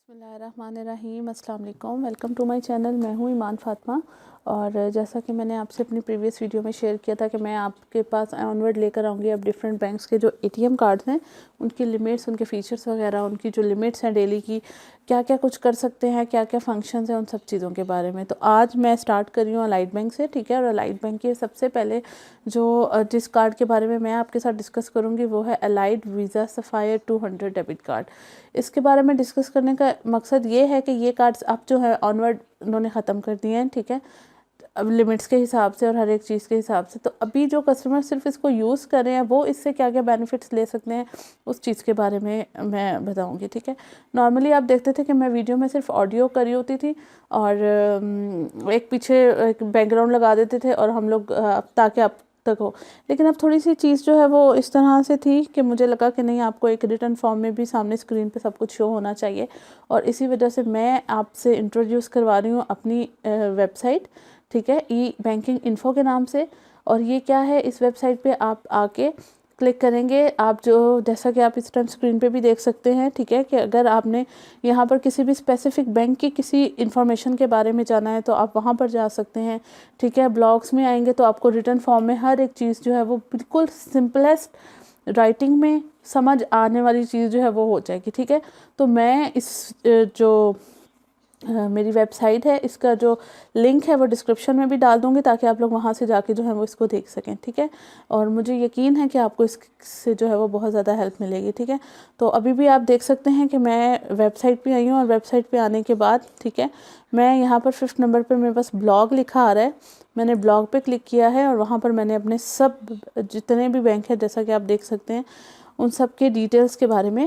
बिस्मिल्लाहिर्रहमानिर्रहीम, अस्सलाम वालेकुम। Welcome to my channel. मैं हूँ ईमान फ़ातिमा। और जैसा कि मैंने आपसे अपनी प्रीवियस वीडियो में शेयर किया था कि मैं आपके पास ऑनवर्ड लेकर आऊँगी अब डिफरेंट बैंक्स के जो एटीएम कार्ड्स हैं उनकी लिमिट्स, उनके फ़ीचर्स वगैरह, उनकी जो लिमिट्स हैं डेली की, क्या क्या कुछ कर सकते हैं, क्या क्या फंक्शंस हैं, उन सब चीज़ों के बारे में। तो आज मैं स्टार्ट कर रही हूँ अलाइड बैंक से, ठीक है। और अलाइड बैंक के सबसे पहले जिस कार्ड के बारे में मैं आपके साथ डिस्कस करूँगी वो है allied visa sapphire 200 debit card. इसके बारे में डिस्कस करने का मकसद ये है कि ये कार्ड्स अब जो है ऑनवर्ड उन्होंने ख़त्म कर दिए हैं, ठीक है, अब लिमिट्स के हिसाब से और हर एक चीज़ के हिसाब से। तो अभी जो कस्टमर सिर्फ इसको यूज़ कर रहे हैं वो इससे क्या क्या बेनिफिट्स ले सकते हैं उस चीज़ के बारे में मैं बताऊंगी, ठीक है। नॉर्मली आप देखते थे कि मैं वीडियो में सिर्फ ऑडियो करी होती थी और एक पीछे एक बैकग्राउंड लगा देते थे और हम लोग ताकि आप तक हो। लेकिन अब थोड़ी सी चीज़ जो है वो इस तरह से थी कि मुझे लगा कि नहीं, आपको एक रिटन फॉर्म में भी सामने स्क्रीन पे सब कुछ शो होना चाहिए। और इसी वजह से मैं आपसे इंट्रोड्यूस करवा रही हूँ अपनी वेबसाइट, ठीक है, ई बैंकिंग इन्फो के नाम से। और ये क्या है, इस वेबसाइट पे आप आके क्लिक करेंगे, आप जो जैसा कि आप इस टाइम स्क्रीन पे भी देख सकते हैं, ठीक है, कि अगर आपने यहाँ पर किसी भी स्पेसिफिक बैंक की किसी इन्फॉर्मेशन के बारे में जाना है तो आप वहाँ पर जा सकते हैं, ठीक है। ब्लॉग्स में आएंगे तो आपको रिटन फॉर्म में हर एक चीज़ जो है वो बिल्कुल सिंपलेस्ट राइटिंग में समझ आने वाली चीज़ जो है वो हो जाएगी, ठीक है। तो मैं इस जो मेरी वेबसाइट है इसका जो लिंक है वो डिस्क्रिप्शन में भी डाल दूँगी ताकि आप लोग वहाँ से जाके जो है वो इसको देख सकें, ठीक है। और मुझे यकीन है कि आपको इससे जो है वो बहुत ज़्यादा हेल्प मिलेगी, ठीक है। तो अभी भी आप देख सकते हैं कि मैं वेबसाइट पे आई हूँ और वेबसाइट पे आने के बाद, ठीक है, मैं यहाँ पर 5th नंबर पर मेरे पास ब्लॉग लिखा आ रहा है। मैंने ब्लॉग पर क्लिक किया है और वहाँ पर मैंने अपने सब जितने भी बैंक हैं जैसा कि आप देख सकते हैं उन सब के डिटेल्स के बारे में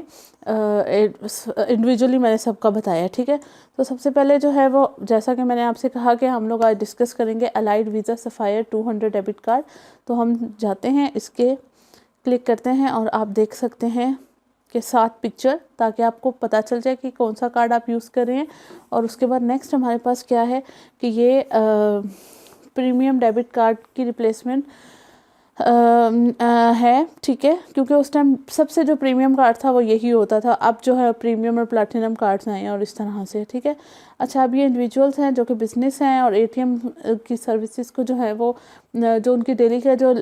इंडिविजुअली मैंने सबका बताया, ठीक है। तो सबसे पहले जो है वो, जैसा कि मैंने आपसे कहा कि हम लोग आज डिस्कस करेंगे allied visa sapphire 200 debit card. तो हम जाते हैं, इसके क्लिक करते हैं और आप देख सकते हैं कि 7 पिक्चर, ताकि आपको पता चल जाए कि कौन सा कार्ड आप यूज़ कर रहे हैं। और उसके बाद नेक्स्ट हमारे पास क्या है कि ये प्रीमियम डेबिट कार्ड की रिप्लेसमेंट है, ठीक है, क्योंकि उस टाइम सबसे जो प्रीमियम कार्ड था वो यही होता था। अब जो है प्रीमियम और प्लैटिनम कार्ड्स हैं और इस तरह से, ठीक है। अच्छा, अब ये इंडिविजुअल्स हैं जो कि बिज़नेस हैं और एटीएम की सर्विसेज को जो है वो जो उनकी डेली का जो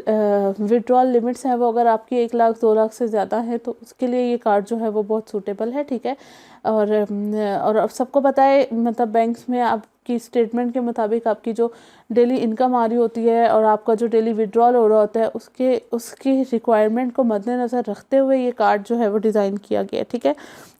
विड्रॉल लिमिट्स हैं वो अगर आपकी 1 लाख 2 लाख से ज़्यादा है तो उसके लिए ये कार्ड जो है वो बहुत सूटेबल है, ठीक है। और सबको पता है, मतलब बैंक्स में आपकी स्टेटमेंट के मुताबिक आपकी जो डेली इनकम आ रही होती है और आपका जो डेली विड्रॉल हो रहा होता है उसकी रिक्वायरमेंट को मद्देनज़र रखते हुए ये कार्ड जो है वो डिज़ाइन किया गया है, ठीक है।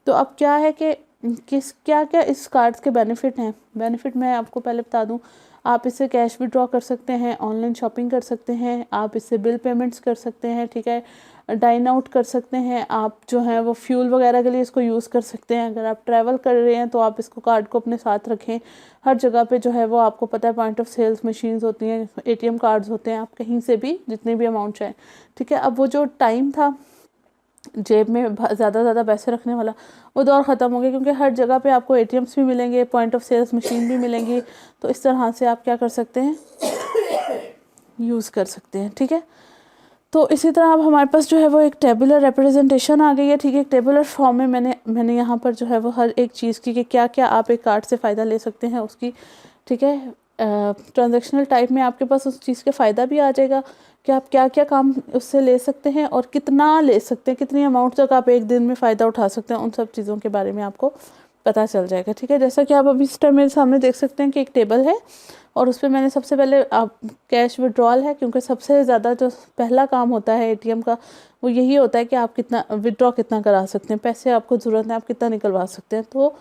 तो अब क्या है कि क्या क्या इस कार्ड के बेनिफिट हैं। बेनिफिट मैं आपको पहले बता दूं, आप इससे कैश विड्रॉ कर सकते हैं, ऑनलाइन शॉपिंग कर सकते हैं, आप इससे बिल पेमेंट्स कर सकते हैं, ठीक है, डाइन आउट कर सकते हैं, आप जो है वो फ्यूल वगैरह के लिए इसको यूज़ कर सकते हैं। अगर आप ट्रैवल कर रहे हैं तो आप इसको कार्ड को अपने साथ रखें। हर जगह पे जो है वो आपको पता है पॉइंट ऑफ सेल्स मशीन्स होती हैं, एटीएम कार्ड्स होते हैं, आप कहीं से भी जितने भी अमाउंट चाहें, ठीक है। अब वो जो टाइम था जेब में ज़्यादा पैसे रखने वाला, वो दौर ख़त्म हो गया, क्योंकि हर जगह पे आपको एटीएम्स भी मिलेंगे, पॉइंट ऑफ सेल्स मशीन भी मिलेंगी। तो इस तरह से आप क्या कर सकते हैं, यूज़ कर सकते हैं, ठीक है। तो इसी तरह अब हमारे पास जो है वो एक टेबुलर रिप्रेजेंटेशन आ गई है, ठीक है। टेबुलर फॉर्म में मैंने यहाँ पर जो है वो हर एक चीज़ की कि क्या क्या आप एक कार्ड से फ़ायदा ले सकते हैं उसकी, ठीक है। ट्रांजैक्शनल टाइप में आपके पास उस चीज़ का फ़ायदा भी आ जाएगा कि आप क्या क्या काम उससे ले सकते हैं और कितना ले सकते हैं, कितनी अमाउंट तक आप एक दिन में फ़ायदा उठा सकते हैं, उन सब चीज़ों के बारे में आपको पता चल जाएगा, ठीक है। जैसा कि आप अभी इस टाइम मेरे सामने देख सकते हैं कि एक टेबल है और उस पर मैंने सबसे पहले आप कैश विड्रॉल है, क्योंकि सबसे ज़्यादा जो पहला काम होता है एटीएम का वो यही होता है कि आप कितना विड्रॉ कितना करा सकते हैं, पैसे आपको ज़रूरत है आप कितना निकलवा सकते हैं। तो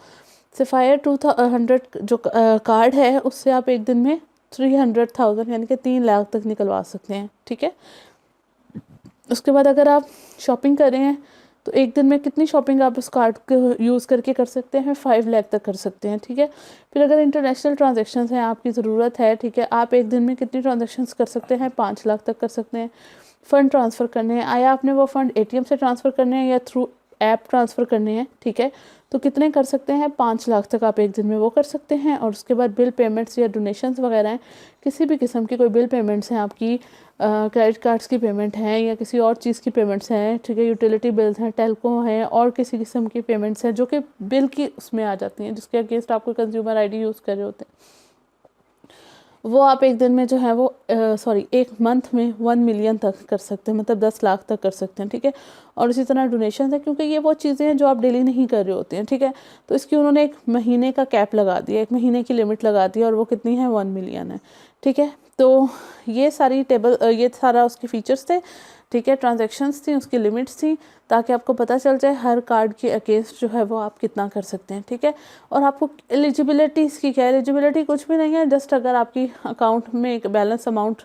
सफ़ायर 200 जो कार्ड है उससे आप एक दिन में 300,000 यानी कि 3 लाख तक निकलवा सकते हैं, ठीक है। उसके बाद अगर आप शॉपिंग कर रहे हैं तो एक दिन में कितनी शॉपिंग आप उस कार्ड को यूज़ करके कर सकते हैं, 5 लाख तक कर सकते हैं, ठीक है। फिर अगर इंटरनेशनल ट्रांजैक्शंस हैं, आपकी ज़रूरत है, ठीक है, आप एक दिन में कितनी ट्रांजैक्शंस कर सकते हैं, 5 लाख तक कर सकते हैं। फ़ंड ट्रांसफ़र करने हैं, आया आपने वो फ़ंड एटीएम से ट्रांसफ़र करने हैं या थ्रू ऐप ट्रांसफ़र करने हैं, ठीक है, तो कितने कर सकते हैं, 5 लाख तक आप एक दिन में वो कर सकते हैं। और उसके बाद बिल पेमेंट्स या डोनेशंस वगैरह हैं, किसी भी किस्म की कोई बिल पेमेंट्स हैं आपकी क्रेडिट कार्ड्स की पेमेंट है या किसी और चीज़ की पेमेंट्स हैं, ठीक है, यूटिलिटी बिल्स हैं, टेलको हैं और किसी किस्म की पेमेंट्स हैं जो कि बिल की उसमें आ जाती हैं, जिसके अगेंस्ट आपको कंज्यूमर आईडी यूज़ कर रहे होते हैं, वो आप एक दिन में जो है वो एक मंथ में 1 मिलियन तक कर सकते हैं, मतलब 10 लाख तक कर सकते हैं, ठीक है। और इसी तरह डोनेशन है, क्योंकि ये वो चीज़ें हैं जो आप डेली नहीं कर रहे होते हैं, ठीक है, तो इसकी उन्होंने एक महीने का कैप लगा दिया, एक महीने की लिमिट लगा दी और वो कितनी है 1 मिलियन है, ठीक है। तो ये सारी ये सारा उसके फीचर्स थे, ठीक है, ट्रांजैक्शंस थी, उसकी लिमिट्स थी, ताकि आपको पता चल जाए हर कार्ड के अगेंस्ट जो है वो आप कितना कर सकते हैं, ठीक है। और आपको एलिजिबिलिटी इसकी क्या है, एलिजिबिलिटी कुछ भी नहीं है, जस्ट अगर आपकी अकाउंट में एक बैलेंस अमाउंट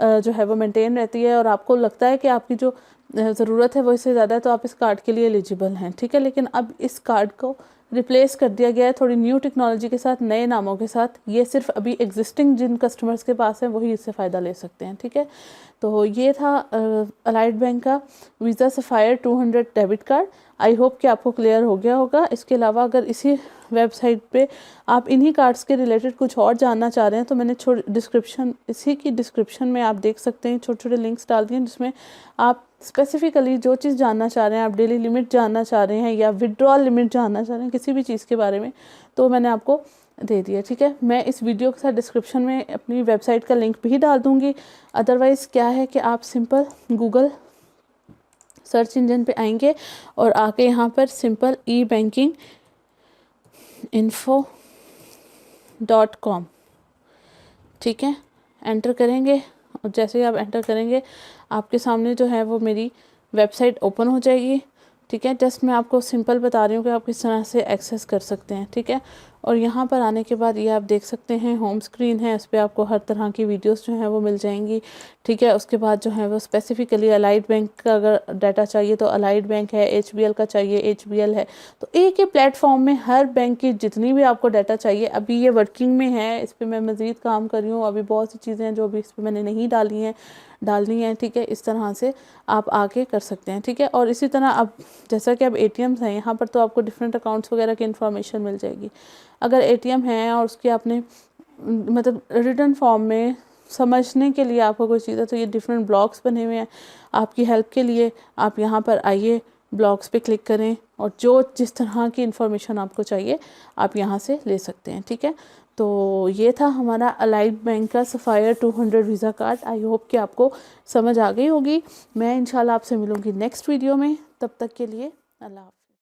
जो है वो मेंटेन रहती है और आपको लगता है कि आपकी जो ज़रूरत है वो इससे ज़्यादा है, तो आप इस कार्ड के लिए एलिजिबल हैं, ठीक है। लेकिन अब इस कार्ड को रिप्लेस कर दिया गया है थोड़ी न्यू टेक्नोलॉजी के साथ, नए नामों के साथ। ये सिर्फ अभी एग्जिस्टिंग जिन कस्टमर्स के पास है वही इससे फ़ायदा ले सकते हैं, ठीक है। तो ये था अलाइड बैंक का visa sapphire 200 debit card. I hope कि आपको क्लियर हो गया होगा। इसके अलावा अगर इसी वेबसाइट पे आप इन्हीं कार्ड्स के रिलेटेड कुछ और जानना चाह रहे हैं तो मैंने इसी की डिस्क्रिप्शन में आप देख सकते हैं, छोटे छोटे लिंक्स डाल दिए जिसमें आप स्पेसिफिकली जो चीज़ जानना चाह रहे हैं, आप डेली लिमिट जानना चाह रहे हैं या विड्रॉल लिमिट जानना चाह रहे हैं किसी भी चीज़ के बारे में, तो मैंने आपको दे दिया, ठीक है। मैं इस वीडियो के साथ डिस्क्रिप्शन में अपनी वेबसाइट का लिंक भी डाल दूँगी। अदरवाइज़ क्या है कि आप सिंपल गूगल सर्च इंजन पे आएंगे और आके यहाँ पर सिंपल ebankinginfo.com, ठीक है, एंटर करेंगे और जैसे ही आप एंटर करेंगे आपके सामने जो है वो मेरी वेबसाइट ओपन हो जाएगी, ठीक है। जस्ट मैं आपको सिंपल बता रही हूँ कि आप किस तरह से एक्सेस कर सकते हैं, ठीक है। और यहाँ पर आने के बाद ये आप देख सकते हैं होम स्क्रीन है, इस पर आपको हर तरह की वीडियोस जो हैं वो मिल जाएंगी, ठीक है। उसके बाद जो है वो स्पेसिफिकली अलाइड बैंक का अगर डाटा चाहिए तो अलाइड बैंक है, HBL का चाहिए HBL है, तो एक ही प्लेटफॉर्म में हर बैंक की जितनी भी आपको डाटा चाहिए, अभी ये वर्किंग में है, इस पर मैं मज़ीद काम कर रही हूँ, अभी बहुत सी चीज़ें हैं जो अभी इस पर मैंने नहीं डालनी है, ठीक है। इस तरह से आप आके कर सकते हैं, ठीक है। और इसी तरह अब जैसा कि अब ATMs हैं, यहाँ पर तो आपको डिफरेंट अकाउंट्स वगैरह की इन्फॉर्मेशन मिल जाएगी। अगर ATM है और उसकी आपने मतलब रिटन फॉर्म में समझने के लिए आपको कोई चीज़ है तो ये डिफरेंट ब्लॉग्स बने हुए हैं आपकी हेल्प के लिए। आप यहाँ पर आइए, ब्लॉग्स पे क्लिक करें और जिस तरह की इन्फॉर्मेशन आपको चाहिए आप यहाँ से ले सकते हैं, ठीक है। तो ये था हमारा अलाइड बैंक का sapphire 200 visa card. I hope कि आपको समझ आ गई होगी। मैं इंशाल्लाह आपसे मिलूँगी नेक्स्ट वीडियो में, तब तक के लिए अल्लाह हाफ़िज़।